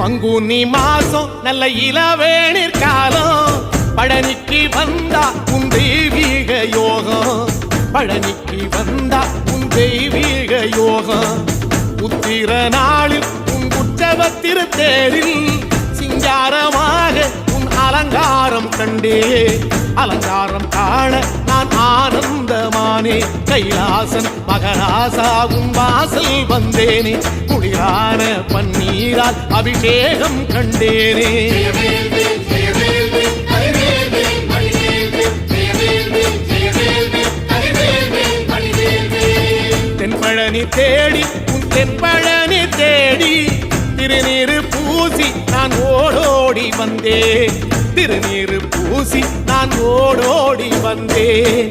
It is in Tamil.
பங்குனி மாசம் நல்ல இளவேணிற் காலம் பழனிக்கு வந்தா உன் தெய்வீக யோகம் பழனிக்கு வந்தா உன் தெய்வீக யோகம் உத்திர நாளில் உன் உற்சவ திருத்தேரில் சிங்காரமாக உன் அலங்காரம் கண்டே அலங்காரம் காண நான் ஆனந்தமானே கைலாசன் மகராசா உன் வாசல் வந்தேனே குளிரான பன்னீரால் அபிஷேகம் கண்டேனே தென்பழனி தேடி உன் தென்பழனி தேடி திருநீரு பூசி நான் ஓடோடி வந்தேன் திருநீரு பூசி நான் ஓடோடி வந்தேன்